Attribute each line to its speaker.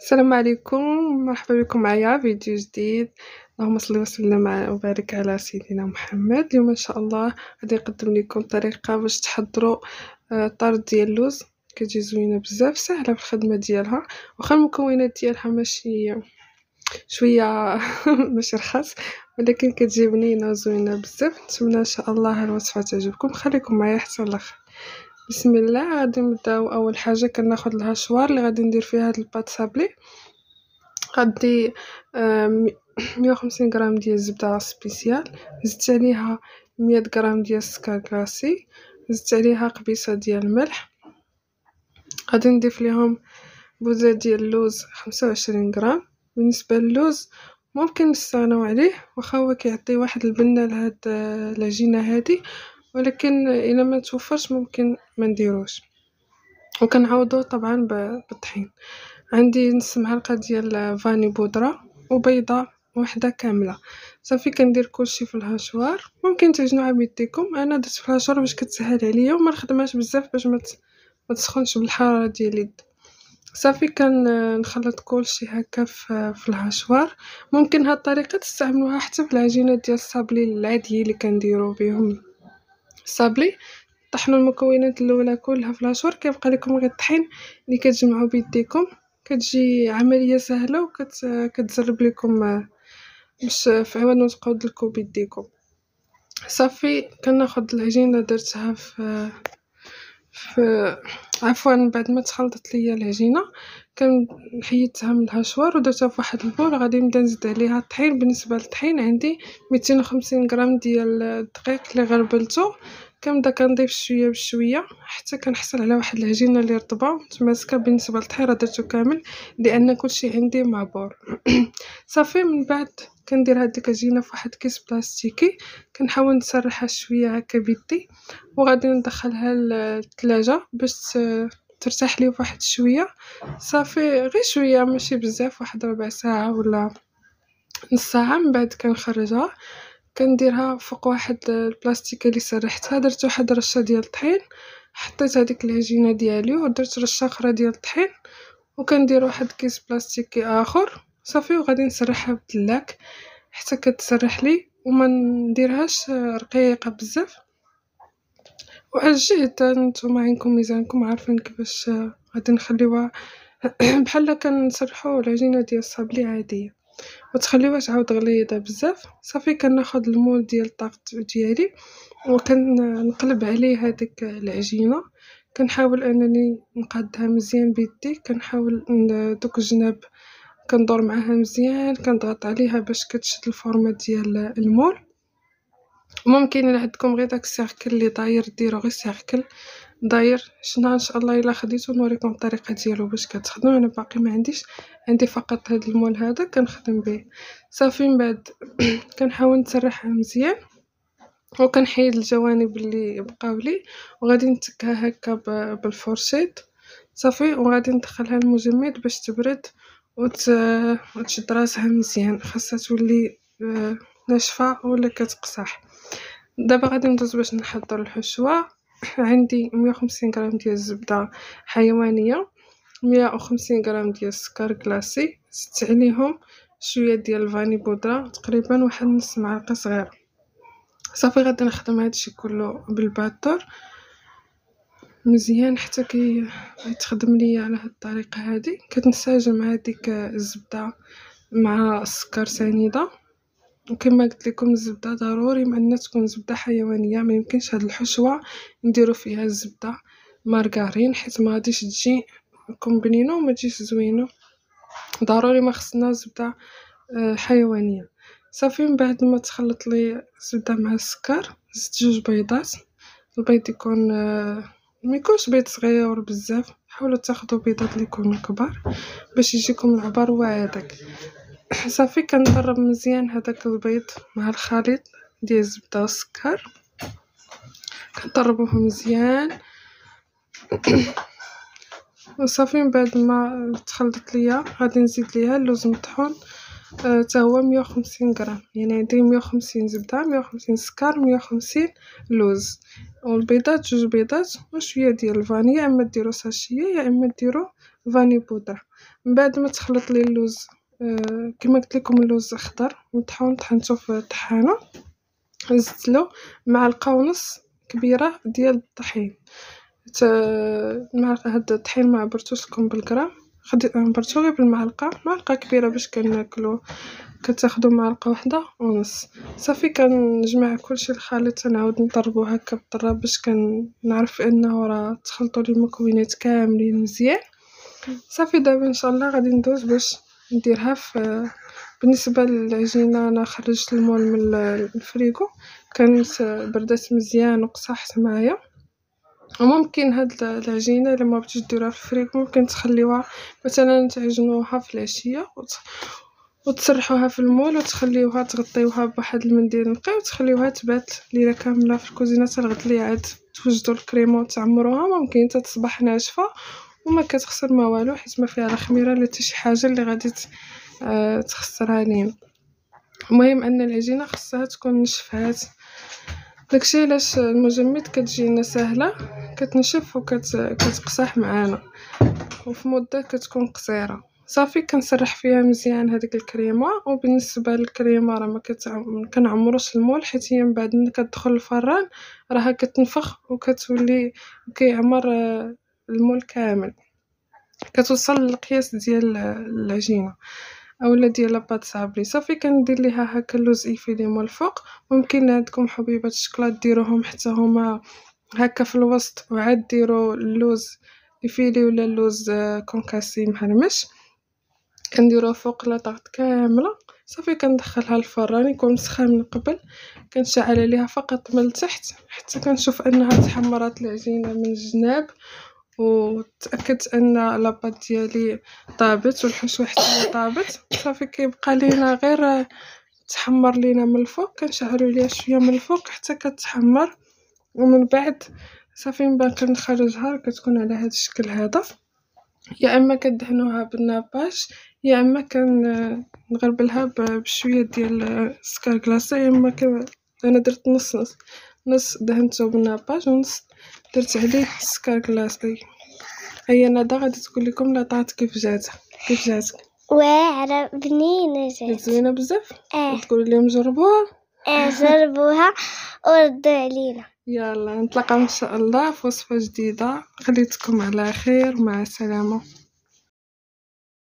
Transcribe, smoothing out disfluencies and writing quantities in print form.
Speaker 1: السلام عليكم، مرحبا بكم معايا فيديو جديد. اللهم صل وسلم وبارك على سيدنا محمد. اليوم ان شاء الله غادي نقدم لكم طريقه باش تحضروا طرد ديال اللوز. كتجي زوينه بزاف، سهله في الخدمه ديالها، واخا المكونات ديالها ماشي شويه ماشي رخاص، ولكن كتجي بنينه وزوينه بزاف. نتمنى ان شاء الله الوصفه تعجبكم، خليكم معايا حتى الاخر. بسم الله. غادي نبداو. اول حاجه كناخذ الهشوار اللي غادي ندير فيها هاد الباط صابلي. غدي 150 غرام ديال الزبدة سبيسيال، زدت عليها 100 غرام ديال السكر كلاسي، زدت عليها قبيصة ديال الملح. غادي نضيف ليهم بوزة ديال اللوز 25 غرام. بالنسبة للوز ممكن نستغناو عليه، واخا هو كيعطي واحد البنة لهاد العجينة هادي، ولكن الا ما توفرش ممكن ما نديروش، وكنعوضوه طبعا بالطحين. عندي نص معلقه ديال فاني بودره وبيضه وحده كامله. صافي كندير كلشي في الهشوار. ممكن تعجنوها بيديكم، انا درت في الهشوار باش كتسهل عليا وما نخدمهاش بزاف باش ما تسخنش بالحراره ديال اليد. صافي نخلط كلشي هكا في الهشوار. ممكن هاد الطريقه تستعملوها حتى في العجينه ديال الصابلي العادي اللي كنديروا بهم الصابلي. طحنوا المكونات الاولى كلها في الهشوار، كيبقى لكم غير الطحين اللي كتجمعوا بيديكم. كتجي عمليه سهله وكتزرب لكم باش في عوض ما تبقاو تدلكوا بيديكم. صافي كناخذ العجينه درتها في عفوا بعد ما تخلطت ليا العجينه حيدتها من الهشوار ودرتها في واحد البول. غادي نبدا نزيد عليها الطحين. بالنسبه للطحين عندي 250 غرام ديال الدقيق اللي غربلته. كنبدا كنضيف شويه بشويه حتى كنحصل على واحد العجينه اللي رطبه متماسكه. بالنسبه للطحين درته كامل لان كلشي عندي معبور. صافي من بعد كندير هذيك العجينه في واحد كيس بلاستيكي، كنحاول نسرحها شويه هكا بيدي، وغادي ندخلها للثلاجه باش ترتاح لي واحد شويه. صافي غير شويه ماشي بزاف، واحد ربع ساعه ولا نص ساعه. من بعد كنخرجها كنديرها فوق واحد البلاستيك اللي سرحتها. درت واحد رشه ديال الطحين، حطيت هذيك العجينه ديالي ودرت رشه اخرى ديال الطحين، وكندير واحد كيس بلاستيكي اخر. صافي وغادي نسرحها بالدلاك حتى كتسرح لي، وما نديرهاش رقيقه بزاف. وعلى الجهد نتوما عندكم ميزانكم، عارفين كيفاش غادي نخليوها بحال كنسرحوا العجينه ديال الصابلي عاديه، ما تخليوهاش عاود غليظه بزاف. صافي كناخذ المول ديال الطاقط ديالي وكنقلب عليه هذيك العجينه. كنحاول انني نقادها مزيان بيدي، كنحاول دوك الجناب كندور معاها مزيان، كنضغط عليها باش كتشد الفورمه ديال المول. ممكن الا عندكم غير داك السيركل اللي داير ديروا غير سيركل داير. شنا ان شاء الله الا خديتو نوريكم الطريقه ديالو باش كتخدم. انا باقي ما عنديش، عندي فقط هاد المول هذا كنخدم به. صافي من بعد كنحاول نسرحها مزيان وكنحيد الجوانب اللي بقاو لي، وغادي نتكها هكا بالفورشيط. صافي وغادي ندخلها المجمد باش تبرد وتشد راسها مزيان. خاصها تولي ناشفه ولا كتقصح. دابا غادي ندوز باش نحضر الحشوه. عندي 150 غرام ديال الزبده حيوانيه، 150 غرام ديال السكر كلاسي، زدت عليهم شويه ديال الفاني بودره، تقريبا واحد نص معلقه صغيره. صافي غادي نخدم هادشي كله بالباتور مزيان حتى كيتخدم ليا على هاد الطريقه هادي. كتنسجم هذيك الزبده مع السكر سنيده. وكما قلت لكم الزبده ضروري مع الناس تكون زبده حيوانيه، ما يمكنش هاد الحشوه نديرو فيها الزبده مارغرين حيت ما غاديش تجي بنينه وما تجيش زوينه. ضروري ما خصنا زبده حيوانيه. صافي من بعد ما تخلط لي الزبده مع السكر زدت 2 بيضات. البيض يكون ما يكونش بيض صغير بزاف، حاولوا تاخذوا بيضات اللي يكونوا كبار باش يجيكم العبر وهذاك. صافي كنضرب مزيان هذاك البيض مع الخليط ديال الزبده والسكر، كنضربوه مزيان. وصافي من بعد ما تخلطت ليا غادي نزيد ليها اللوز مطحون حتى هو 150 غرام. يعني عندي 150 زبده، 150 سكر، 150 لوز، والبيضات 2 بيضات وشويه ديال الفاني. يا اما ديروا ساشيه يا اما ديروا فاني بودر. من بعد ما تخلط لي اللوز كما قلت لكم اللوز اخضر مطحون طحنته في الطحانه، زدت له معلقه ونص كبيره ديال الطحين. هاد الطحين ما عبرتوش لكم بالغرام، عبرتو غير بالمعلقه، معلقه كبيره باش كناكلو كتاخدو معلقه واحده ونص. صافي كنجمع كلشي الخليط، نعاود نضربو هكا بالضراب باش كنعرف انه راه تخلطوا لي المكونات كاملين مزيان. صافي دابا ان شاء الله غادي ندوز باش نديرها في بالنسبه للعجينه انا خرجت المول من الفريغو، كانت بردات مزيان وقصحت معايا. وممكن هاد العجينه الا ما بغيتوش ديروها في الفريغو ممكن تخليوها مثلا تعجنوها في العشيه وتسرحوها في المول وتخليوها تغطيوها بواحد المنديل نقي وتخليوها تبات ليله كامله في الكوزينه حتى الغد اللي عاد توجدوا الكريمه وتعمروها. ممكن حتى تصبح ناشفه وما كتخسر ما والو حيت ما فيها لا خميره لا حتى شي حاجه اللي غادي تخسرها لينا. المهم ان العجينه خصها تكون نشفات، داكشي علاش المجمد كتجينا سهله، كتنشف وكتقصح معانا وفي مده كتكون قصيره. صافي كنسرح فيها مزيان هذيك الكريمه. وبالنسبه للكريمه راه ما كنعمروش المول حيت هي من بعد ملي كتدخل الفران راها كتنفخ وكتولي كيعمر المول كامل، كتوصل للقياس ديال العجينه اولا ديال لاباط صابري. صافي كندير ليها هكا اللوز ايفيلي من الفوق. ممكن عندكم حبيبات الشكلاط ديروهم حتى هما هكا في الوسط وعاد ديروا اللوز ايفيلي ولا اللوز كونكاسي مهرمش كنديروه فوق لاطاط كامله. صافي كندخلها للفران يكون مسخن من قبل، كنشعل عليها فقط من التحت حتى كنشوف انها تحمرات العجينه من الجناب وتاكدت ان لاباط ديالي طابت والحشوه حتى هي طابت. صافي كيبقى لينا غير تحمر لينا من الفوق، كنشعلوا ليها شويه من الفوق حتى كتحمر. ومن بعد صافي من بعد كنخرجها كتكون على هذا الشكل هذا. يا اما كدهنوها بالناباج يا اما كنغربلها بشويه ديال السكر كلاصي، يا اما انا درت نص نص، نص دهنته بالناباج ونص درت عليه السكر كلاصي. هي ندى غادي تقول لكم لاطاط كيف جاتك.
Speaker 2: واعره بنينه
Speaker 1: جات زوينه بزاف.
Speaker 2: اه
Speaker 1: تقول لهم جربوها.
Speaker 2: جربوها وردوا علينا.
Speaker 1: يلا نتلاقاو ان شاء الله في وصفه جديده. خليتكم على خير، مع السلامه.